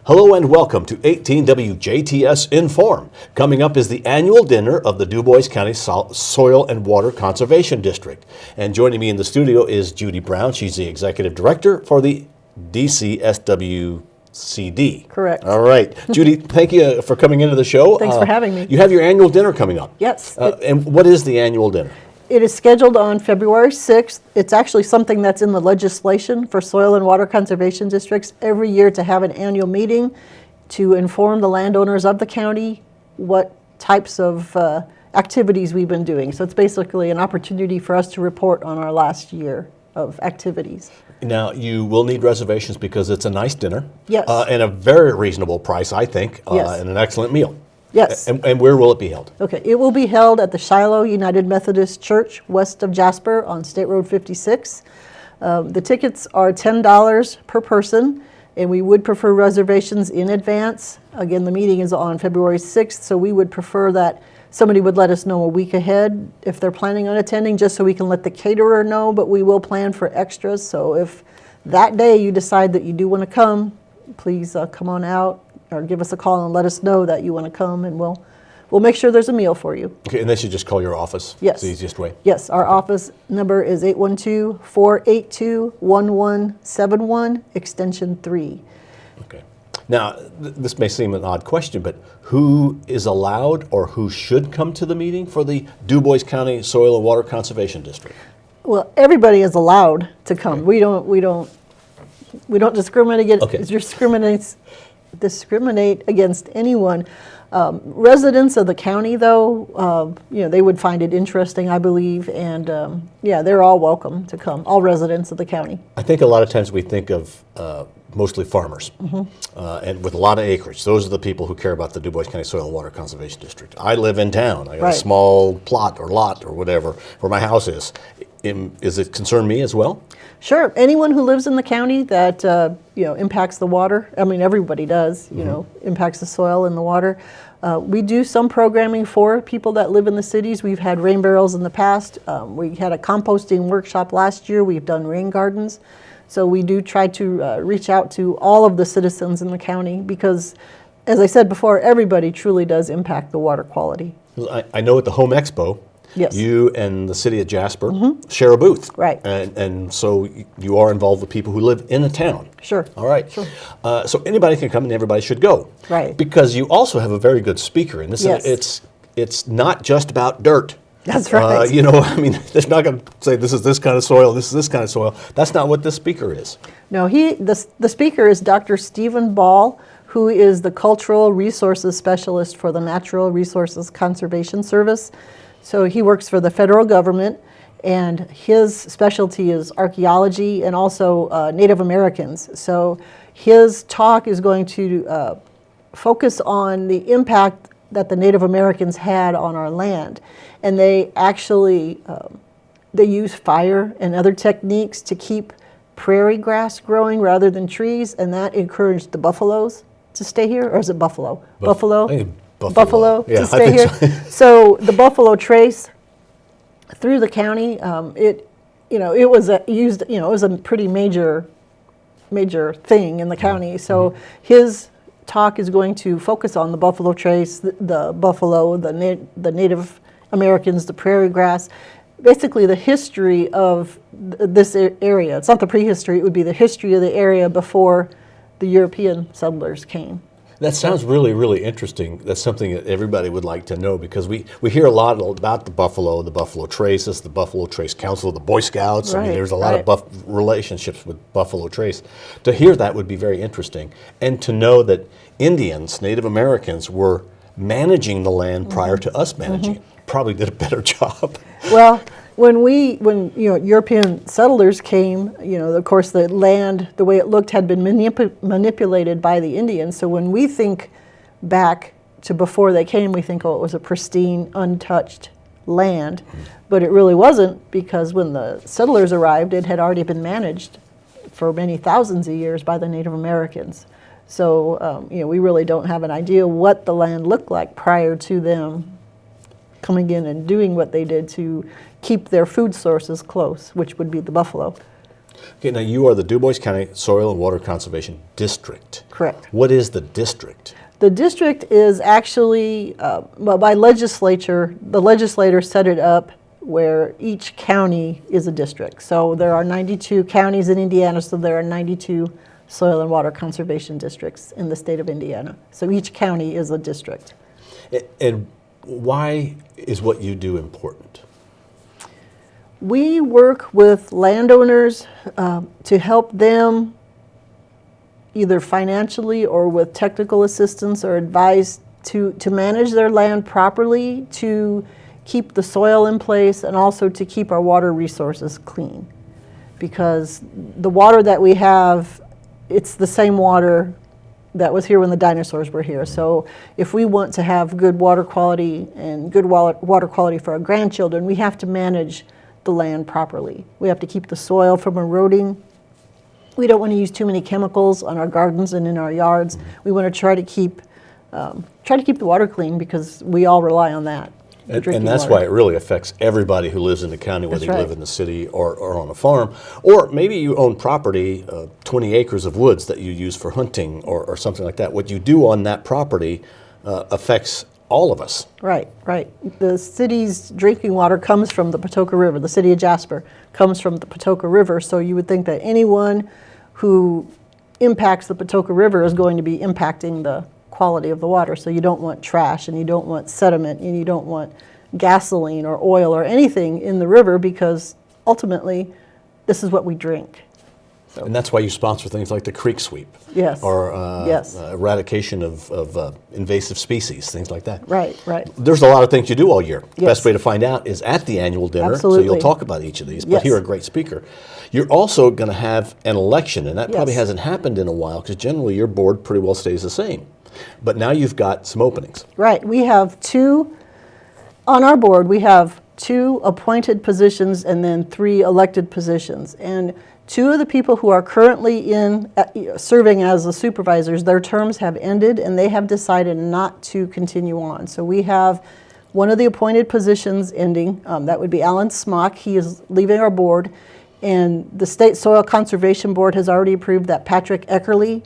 Hello and welcome to 18 WJTS in.form. Coming up is the annual dinner of the Dubois County Soil and Water Conservation District. And joining me in the studio is Judi Brown. She's the Executive Director for the DCSWCD. Correct. All right. Judi, thank you for coming into the show. Thanks for having me. You have your annual dinner coming up. Yes. And what is the annual dinner? It is scheduled on February 6th. It's actually something that's in the legislation for soil and water conservation districts every year to have an annual meeting to inform the landowners of the county what types of activities we've been doing. So it's basically an opportunity for us to report on our last year of activities. Now, you will need reservations because it's a nice dinner. Yes. And a very reasonable price, I think, Yes. and an excellent meal. Yes. And where will it be held? Okay, it will be held at the Shiloh United Methodist Church west of Jasper on State Road 56. The tickets are $10 per person, and we would prefer reservations in advance. Again, the meeting is on February 6th, so we would prefer that somebody would let us know a week ahead if they're planning on attending, just so we can let the caterer know, but we will plan for extras. So if that day you decide that you do want to come, please come on out or give us a call and let us know that you want to come, and we'll make sure there's a meal for you. Okay, and they should just call your office. Yes. It's the easiest way. Yes, our office number is 812-482-1171, extension 3. Okay. Now, this may seem an odd question, but who is allowed or who should come to the meeting for the Dubois County Soil and Water Conservation District? Well, everybody is allowed to come. Okay. We don't discriminate discriminate against anyone. Residents of the county, though, they would find it interesting, I believe, and yeah, they're all welcome to come, all residents of the county. I think a lot of times we think of mostly farmers, and with a lot of acreage. Those are the people who care about the Dubois County Soil and Water Conservation District. I live in town. I got a small plot or lot or whatever where my house is. Does it concern me as well? Sure. Anyone who lives in the county that impacts the water. I mean, everybody does. Impacts the soil and the water. We do some programming for people that live in the cities. We've had rain barrels in the past. We had a composting workshop last year. We've done rain gardens. So we do try to reach out to all of the citizens in the county because, as I said before, everybody truly does impact the water quality. I know at the Home Expo, yes, you and the city of Jasper share a booth. Right. And so you are involved with people who live in a town. Sure. All right. Sure. So anybody can come and everybody should go. Right. Because you also have a very good speaker. And this it's not just about dirt. That's right. They're not going to say this is this kind of soil, this is this kind of soil. That's not what this speaker is. No, the speaker is Dr. Stephen Ball, who is the Cultural Resources Specialist for the Natural Resources Conservation Service. So he works for the federal government, and his specialty is archaeology and also Native Americans. So his talk is going to focus on the impact that the Native Americans had on our land. And they actually, they use fire and other techniques to keep prairie grass growing rather than trees, and that encouraged the buffaloes to stay here, or is it buffalo? Buffalo Yeah, to stay here. So the buffalo trace through the county, it was a pretty major thing in the county. So his talk is going to focus on the buffalo trace, the buffalo, the Native Americans, the prairie grass, basically the history of this area. It's not the prehistory, it would be the history of the area before the European settlers came. That sounds really, really interesting. That's something that everybody would like to know because we hear a lot about the Buffalo Traces, the Buffalo Trace Council, the Boy Scouts. Right, I mean, there's a lot of relationships with Buffalo Trace. To hear that would be very interesting. And to know that Indians, Native Americans, were managing the land prior to us managing it. Probably did a better job. Well, when European settlers came, of course the land, the way it looked, had been manipulated by the Indians. So when we think back to before they came, we think, oh, it was a pristine, untouched land. But it really wasn't, because when the settlers arrived, it had already been managed for many thousands of years by the Native Americans. So, we really don't have an idea what the land looked like prior to them coming in and doing what they did to keep their food sources close, which would be the buffalo. Okay, now you are the Dubois County Soil and Water Conservation District. Correct. What is the district? The district is actually, well, by legislature, the legislator set it up where each county is a district. So there are 92 counties in Indiana, so there are 92 soil and water conservation districts in the state of Indiana. So each county is a district. And why is what you do important? We work with landowners to help them either financially or with technical assistance or advice to manage their land properly, to keep the soil in place, and also to keep our water resources clean. Because the water that we have, it's the same water that was here when the dinosaurs were here. So if we want to have good water quality and good water quality for our grandchildren, we have to manage the land properly. We have to keep the soil from eroding. We don't want to use too many chemicals on our gardens and in our yards. We want to try to keep the water clean because we all rely on that. And that's why it really affects everybody who lives in the county, whether That's right. you live in the city or on a farm. Or maybe you own property, 20 acres of woods that you use for hunting or something like that. What you do on that property affects all of us. Right, right. The city's drinking water comes from the Patoka River. The city of Jasper comes from the Patoka River. So you would think that anyone who impacts the Patoka River is going to be impacting the quality of the water. So you don't want trash, and you don't want sediment, and you don't want gasoline or oil or anything in the river, because ultimately this is what we drink. So. And that's why you sponsor things like the creek sweep. Yes. Or yes. Eradication of invasive species, things like that. Right, right. There's a lot of things you do all year. Yes. Best way to find out is at the annual dinner. Absolutely. So you'll talk about each of these, but Yes. hear a great speaker. You're also going to have an election, and that probably Yes. hasn't happened in a while, because generally your board pretty well stays the same. But now you've got some openings. Right. We have on our board, we have 2 appointed positions and then 3 elected positions. And 2 of the people who are currently serving as the supervisors, their terms have ended, and they have decided not to continue on. So we have one of the appointed positions ending. That would be Alan Smock. He is leaving our board. And the State Soil Conservation Board has already approved that Patrick Eckerly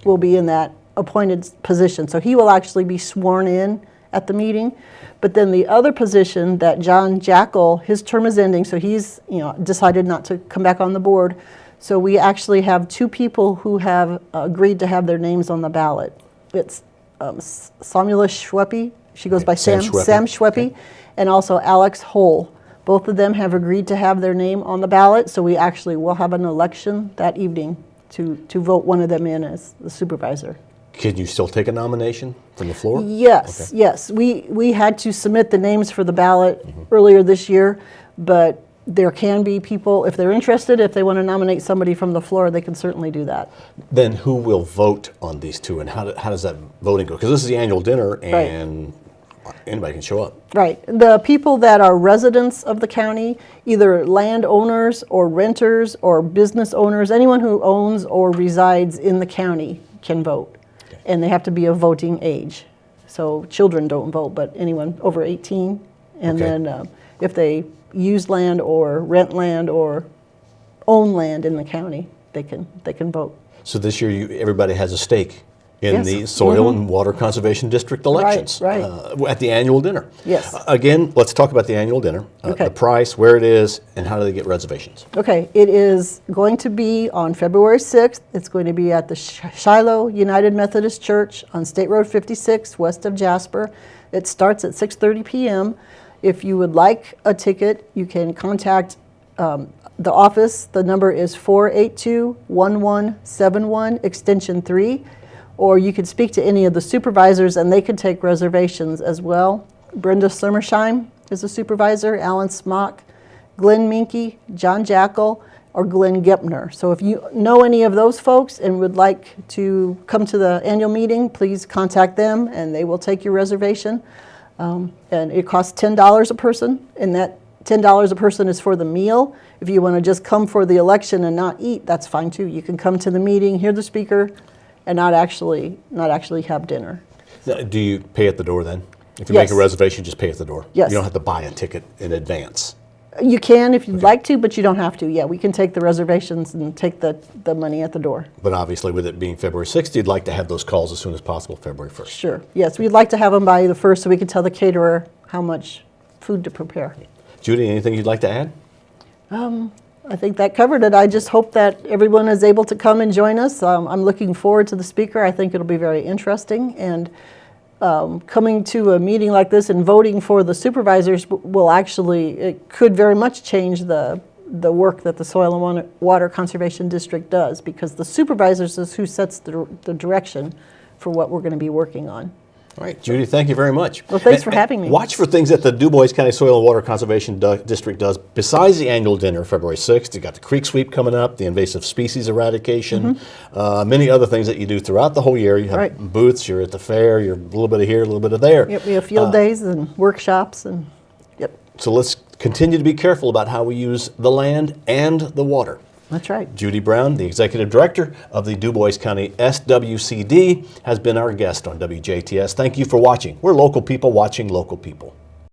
will be in that appointed position. So he will actually be sworn in at the meeting. But then the other position, that John Jackal, his term is ending, so he's decided not to come back on the board. So we actually have 2 people who have agreed to have their names on the ballot. It's Samula Schweppe, she goes by Sam Schweppe, okay. And also Alex Hole. Both of them have agreed to have their name on the ballot, so we actually will have an election that evening to vote one of them in as the supervisor. Can you still take a nomination from the floor? Yes, okay. Yes. We had to submit the names for the ballot earlier this year, but there can be people, if they're interested, if they want to nominate somebody from the floor, they can certainly do that. Then who will vote on these 2, and how does that voting go? Because this is the annual dinner, and anybody can show up. Right. The people that are residents of the county, either landowners or renters or business owners, anyone who owns or resides in the county can vote. And they have to be of voting age. So children don't vote, but anyone over 18. And then if they use land or rent land or own land in the county, they can vote. So this year everybody has a stake in the Soil and Water Conservation District elections right. At the annual dinner. Yes. Again, let's talk about the annual dinner, the price, where it is, and how do they get reservations. Okay, it is going to be on February 6th. It's going to be at the Shiloh United Methodist Church on State Road 56, west of Jasper. It starts at 6:30 p.m. If you would like a ticket, you can contact the office. The number is 482-1171, extension 3. Or you could speak to any of the supervisors, and they could take reservations as well. Brenda Summersheim is a supervisor, Alan Smock, Glenn Minke, John Jackal, or Glenn Gepner. So if you know any of those folks and would like to come to the annual meeting, please contact them, and they will take your reservation. And it costs $10 a person, and that $10 a person is for the meal. If you want to just come for the election and not eat, that's fine too. You can come to the meeting, hear the speaker, and not actually have dinner. Now, do you pay at the door then? If you Yes. make a reservation, just pay at the door. Yes. You don't have to buy a ticket in advance. You can if you'd like to, but you don't have to. Yeah, we can take the reservations and take the money at the door. But obviously, with it being February 6th, you'd like to have those calls as soon as possible, February 1st. Sure. Yes, we'd like to have them by the 1st so we can tell the caterer how much food to prepare. Judy, anything you'd like to add? I think that covered it. I just hope that everyone is able to come and join us. I'm looking forward to the speaker. I think it'll be very interesting. And coming to a meeting like this and voting for the supervisors will actually, it could very much change the work that the Soil and Water Conservation District does, because the supervisors is who sets the direction for what we're going to be working on. All right, Judy, thank you very much. Well, thanks for having me. Watch for things that the Dubois County Soil and Water Conservation District does besides the annual dinner, February 6th. You got the creek sweep coming up, the invasive species eradication, many other things that you do throughout the whole year. You have booths, you're at the fair, you're a little bit of here, a little bit of there. Yep, we have field days and workshops, and yep. So let's continue to be careful about how we use the land and the water. That's right. Judi Brown, the Executive Director of the Dubois County SWCD, has been our guest on WJTS. Thank you for watching. We're local people watching local people.